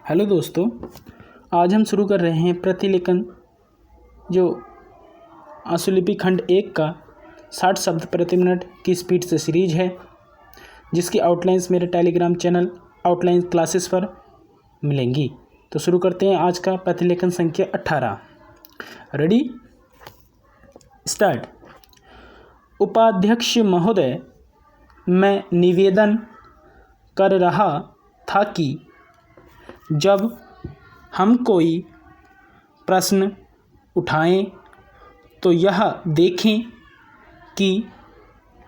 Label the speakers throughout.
Speaker 1: Hello दोस्तों, आज हम शुरू कर रहे हैं प्रतिलेखन जो आशुलिपि खंड 1 का 60 शब्द प्रति मिनट की स्पीड से सीरीज है, जिसकी आउटलाइंस मेरे टेलीग्राम चैनल आउटलाइन क्लासेस पर मिलेंगी। तो शुरू करते हैं आज का प्रतिलेखन संख्या 18। Ready, start. उपाध्यक्ष महोदय, मैं निवेदन कर रहा था कि जब हम कोई प्रश्न उठाएं तो यह देखें कि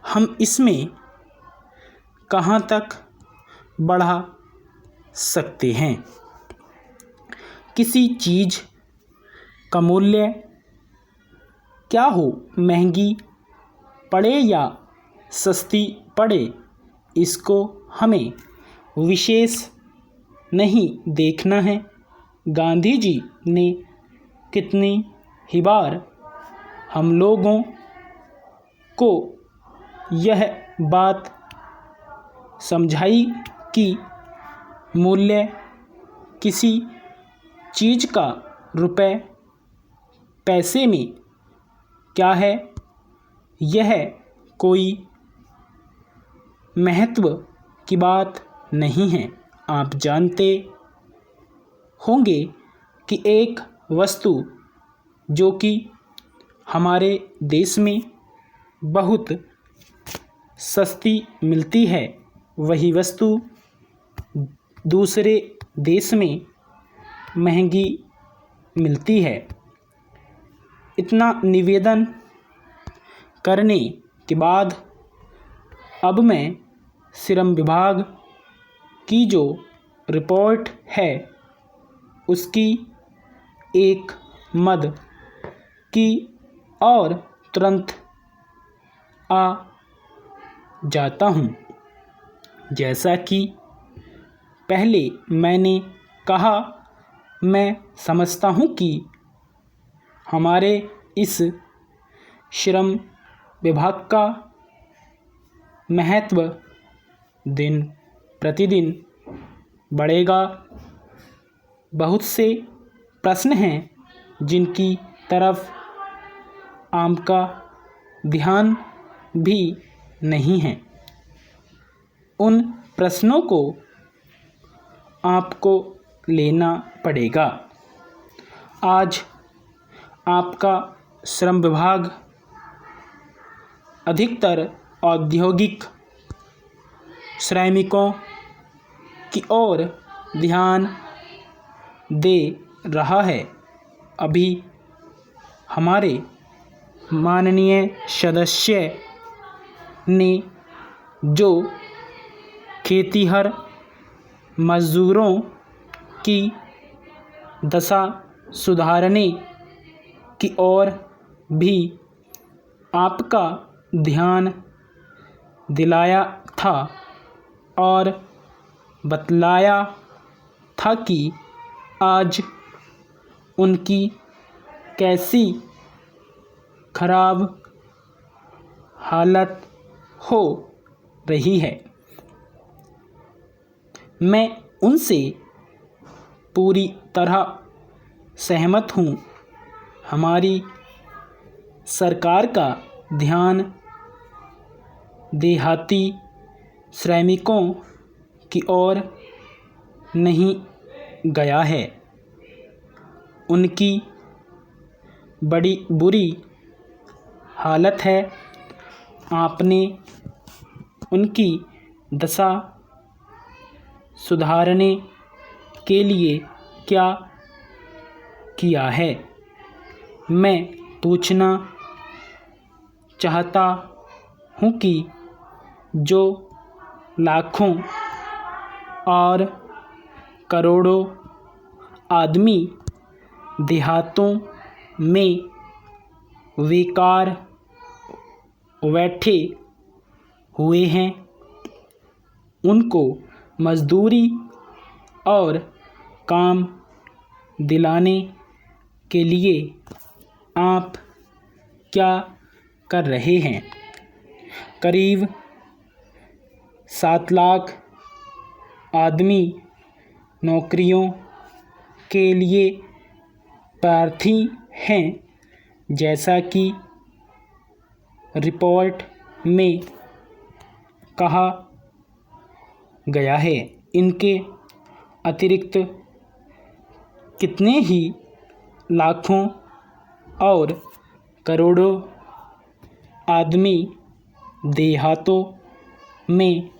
Speaker 1: हम इसमें कहाँ तक बढ़ा सकते हैं। किसी चीज़ का मूल्य क्या हो, महंगी पड़े या सस्ती पड़े, इसको हमें विशेष नहीं देखना है। गांधी जी ने कितनी ही बार हम लोगों को यह बात समझाई कि मूल्य किसी चीज़ का रुपए पैसे में क्या है, यह कोई महत्व की बात नहीं है। आप जानते होंगे कि एक वस्तु जो कि हमारे देश में बहुत सस्ती मिलती है, वही वस्तु दूसरे देश में महंगी मिलती है। इतना निवेदन करने के बाद अब मैं श्रम विभाग की जो रिपोर्ट है उसकी एक मद की और तुरंत आ जाता हूँ। जैसा कि पहले मैंने कहा, मैं समझता हूँ कि हमारे इस श्रम विभाग का महत्व दिन प्रतिदिन बढ़ेगा। बहुत से प्रश्न हैं जिनकी तरफ आपका ध्यान भी नहीं है। उन प्रश्नों को आपको लेना पड़ेगा। आज आपका श्रम विभाग अधिकतर औद्योगिक श्रमिकों की ओर ध्यान दे रहा है। अभी हमारे माननीय सदस्य ने जो खेतीहर मजदूरों की दशा सुधारने की ओर भी आपका ध्यान दिलाया था और बतलाया था कि आज उनकी कैसी खराब हालत हो रही है। मैं उनसे पूरी तरह सहमत हूँ। हमारी सरकार का ध्यान देहाती श्रमिकों की ओर नहीं गया है। उनकी बड़ी बुरी हालत है। आपने उनकी दशा सुधारने के लिए क्या किया है? मैं पूछना चाहता हूँ कि जो लाखों और करोड़ों आदमी देहातों में बेकार बैठे हुए हैं, उनको मजदूरी और काम दिलाने के लिए आप क्या कर रहे हैं? करीब 7 लाख आदमी नौकरियों के लिए प्रार्थी हैं, जैसा कि रिपोर्ट में कहा गया है। इनके अतिरिक्त कितने ही लाखों और करोड़ों आदमी देहातों में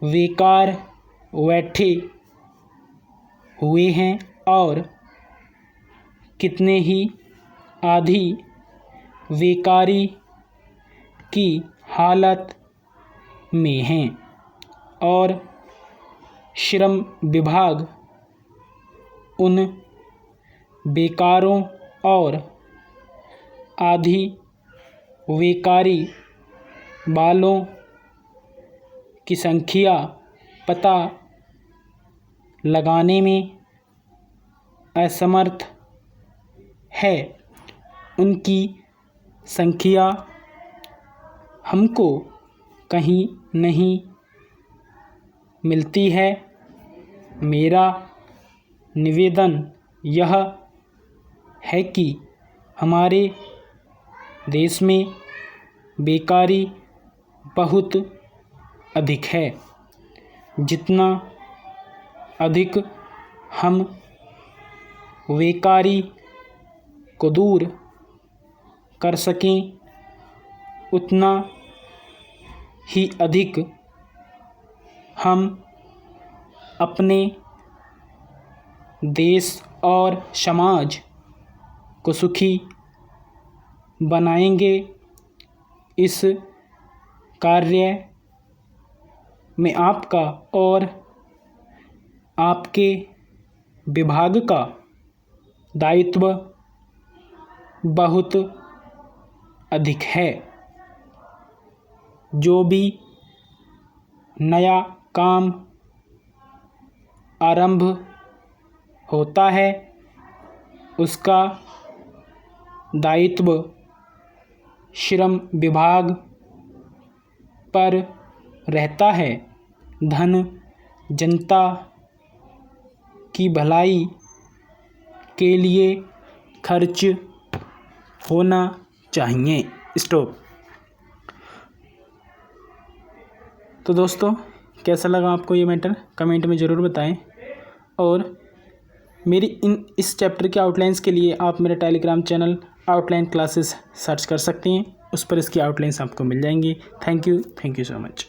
Speaker 1: बेकार बैठे हुए हैं और कितने ही आधी बेकारी की हालत में हैं और श्रम विभाग उन बेकारों और आधी बेकारी वालों की संख्या पता लगाने में असमर्थ है। उनकी संख्या हमको कहीं नहीं मिलती है। मेरा निवेदन यह है कि हमारे देश में बेकारी बहुत अधिक है। जितना अधिक हम बेकारी को दूर कर सकें, उतना ही अधिक हम अपने देश और समाज को सुखी बनाएंगे। इस कार्य में आपका और आपके विभाग का दायित्व बहुत अधिक है। जो भी नया काम आरंभ होता है, उसका दायित्व श्रम विभाग पर रहता है। धन जनता की भलाई के लिए खर्च होना चाहिए। स्टॉप। तो दोस्तों, कैसा लगा आपको ये मैटर, कमेंट में ज़रूर बताएं। और मेरी इस चैप्टर के आउटलाइंस के लिए आप मेरे Telegram channel outline classes search कर सकते हैं। उस पर इसकी आउटलाइंस आपको मिल जाएंगी। Thank you so much.